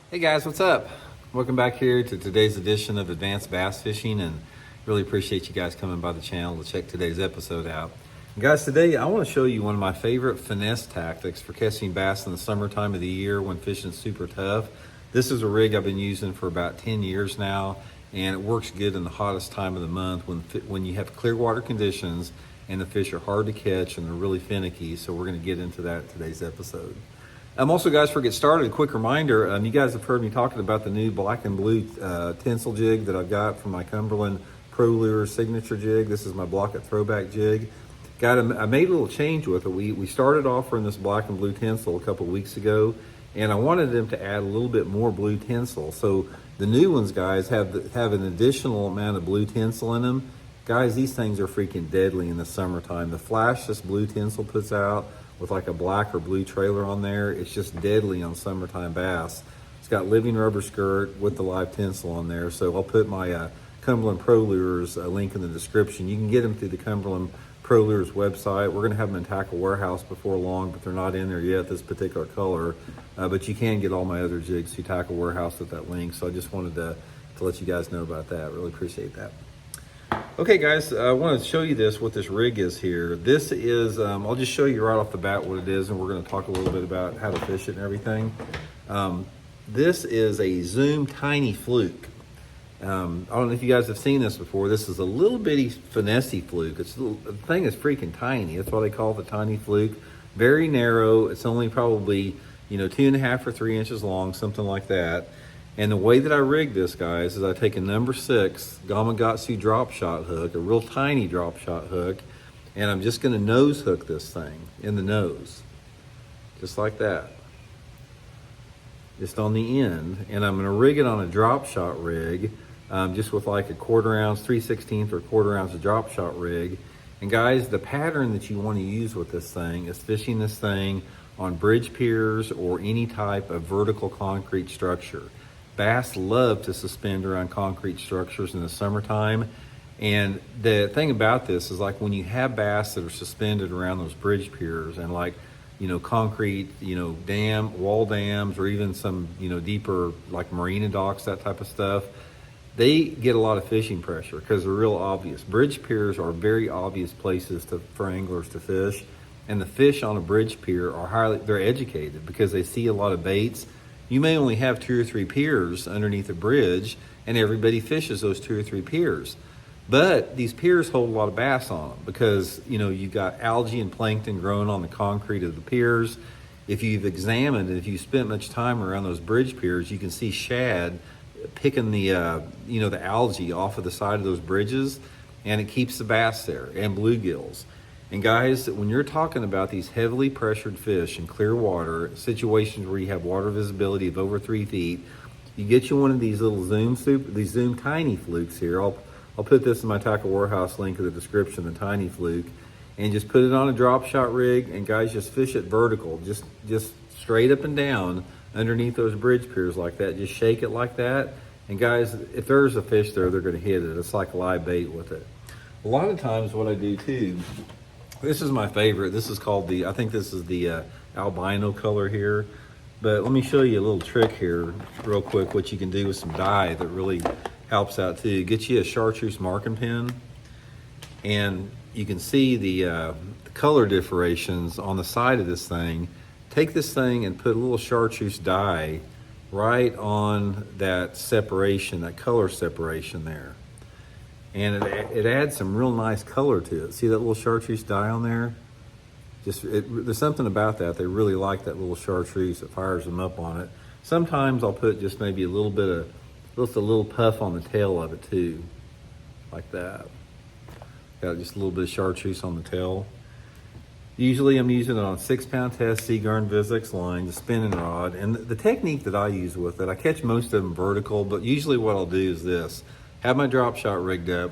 Hey guys, what's up? Welcome back here to today's edition of Advanced Bass Fishing, and really appreciate you guys coming by the channel to check today's episode out. And guys, today I want to show you one of my favorite finesse tactics for catching bass in the summertime of the year when fishing's super tough. This is a rig I've been using for about 10 years now, and it works good in the hottest time of the month when you have clear water conditions and the fish are hard to catch and they're really finicky. So we're going to get into that in today's episode. Also, guys, before we get started, a quick reminder, you guys have heard me talking about the new black and blue tinsel jig that I've got from my Cumberland Pro Lure signature jig. This is my Blaukat Throwback jig. I made a little change with it. We started offering this black and blue tinsel a couple weeks ago, and I wanted them to add a little bit more blue tinsel. So the new ones, guys, have an additional amount of blue tinsel in them. Guys, these things are freaking deadly in the summertime. The flash this blue tinsel puts out with like a black or blue trailer on there, it's just deadly on summertime bass. It's got living rubber skirt with the live tinsel on there. So I'll put my Cumberland Pro Lures link in the description. You can get them through the Cumberland Pro Lures website. We're gonna have them in Tackle Warehouse before long, but they're not in there yet, this particular color. But you can get all my other jigs through Tackle Warehouse with that link. So I just wanted to let you guys know about that. Really appreciate that. Okay guys, I want to show you what this rig is here. This is, I'll just show you right off the bat what it is, and we're going to talk a little bit about how to fish it and everything. This is a Zoom Tiny Fluke. I don't know if you guys have seen this before. This is a little bitty finessey fluke. The thing is freaking tiny. That's why they call it the Tiny Fluke. Very narrow. It's only probably, 2.5 or 3 inches long, something like that. And the way that I rig this, guys, is I take a number 6 Gamakatsu drop shot hook, a real tiny drop shot hook, and I'm just gonna nose hook this thing in the nose, just like that, just on the end. And I'm gonna rig it on a drop shot rig, just with like a 1/4 ounce, 3/16 or 1/4 ounce of drop shot rig. And guys, the pattern that you wanna use with this thing is fishing this thing on bridge piers or any type of vertical concrete structure. Bass love to suspend around concrete structures in the summertime. And the thing about this is, like, when you have bass that are suspended around those bridge piers and like, concrete, wall dams, or even some, deeper like marina docks, that type of stuff, they get a lot of fishing pressure because they're real obvious. Bridge piers are very obvious places for anglers to fish. And the fish on a bridge pier they're educated because they see a lot of baits. You may only have 2 or 3 piers underneath a bridge, and everybody fishes those 2 or 3 piers. But these piers hold a lot of bass on them because, you've got algae and plankton growing on the concrete of the piers. If you've examined and if you spent much time around those bridge piers, you can see shad picking the algae off of the side of those bridges, and it keeps the bass there, and bluegills. And guys, when you're talking about these heavily pressured fish in clear water, situations where you have water visibility of over 3 feet, you get you one of these little Zoom Tiny Flukes here. I'll put this in my Tackle Warehouse link in the description, the Tiny Fluke, and just put it on a drop shot rig, and guys, just fish it vertical, just straight up and down underneath those bridge piers like that. Just shake it like that, and guys, if there's a fish there, they're going to hit it. It's like live bait with it. A lot of times what I do too, this is my favorite. This is called I think this is the albino color here. But let me show you a little trick here real quick, what you can do with some dye that really helps out too. Get you a chartreuse marking pen, and you can see the color differentiations on the side of this thing. Take this thing and put a little chartreuse dye right on that separation, that color separation there. And it adds some real nice color to it. See that little chartreuse dye on there? There's something about that. They really like that little chartreuse. It fires them up on it. Sometimes I'll put just maybe a little puff on the tail of it too, like that. Got just a little bit of chartreuse on the tail. Usually I'm using it on a 6-pound test Seagarn Vizix line, the spinning rod. And the technique that I use with it, I catch most of them vertical, but usually what I'll do is this. Have my drop shot rigged up,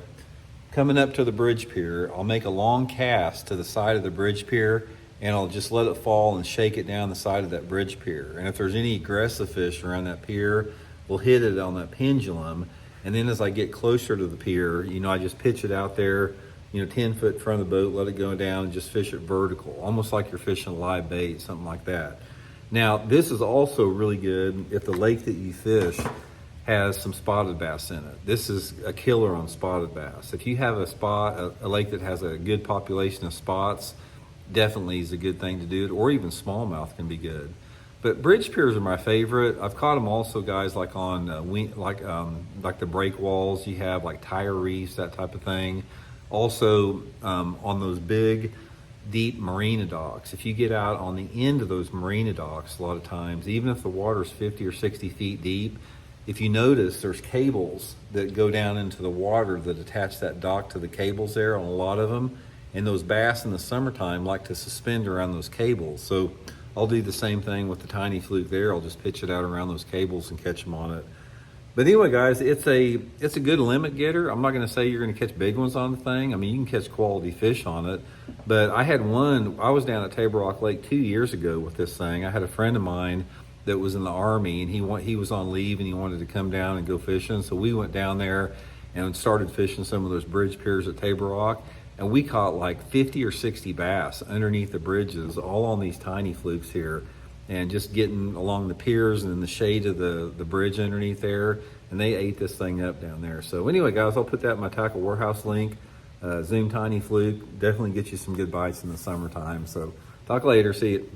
coming up to the bridge pier, I'll make a long cast to the side of the bridge pier, and I'll just let it fall and shake it down the side of that bridge pier. And if there's any aggressive fish around that pier, we'll hit it on that pendulum. And then as I get closer to the pier, I just pitch it out there, 10 foot in front of the boat, let it go down, and just fish it vertical, almost like you're fishing a live bait, something like that. Now, this is also really good if the lake that you fish has some spotted bass in it. This is a killer on spotted bass. If you have a lake that has a good population of spots, definitely is a good thing to do it, or even smallmouth can be good. But bridge piers are my favorite. I've caught them also, guys, like on like the break walls. You have like tire reefs, that type of thing. Also on those big, deep marina docks. If you get out on the end of those marina docks, a lot of times, even if the water's 50 or 60 feet deep, if you notice, there's cables that go down into the water that attach that dock to the cables there on a lot of them. And those bass in the summertime like to suspend around those cables. So I'll do the same thing with the tiny fluke there. I'll just pitch it out around those cables and catch them on it. But anyway, guys, it's a good limit getter. I'm not going to say you're going to catch big ones on the thing. I mean, you can catch quality fish on it. But I had one, I was down at Table Rock Lake 2 years ago with this thing. I had a friend of mine that was in the Army, and he was on leave, and he wanted to come down and go fishing. So we went down there and started fishing some of those bridge piers at Table Rock. And we caught like 50 or 60 bass underneath the bridges, all on these tiny flukes here, and just getting along the piers and in the shade of the bridge underneath there. And they ate this thing up down there. So anyway, guys, I'll put that in my Tackle Warehouse link. Zoom Tiny Fluke, definitely get you some good bites in the summertime. So talk later, see you.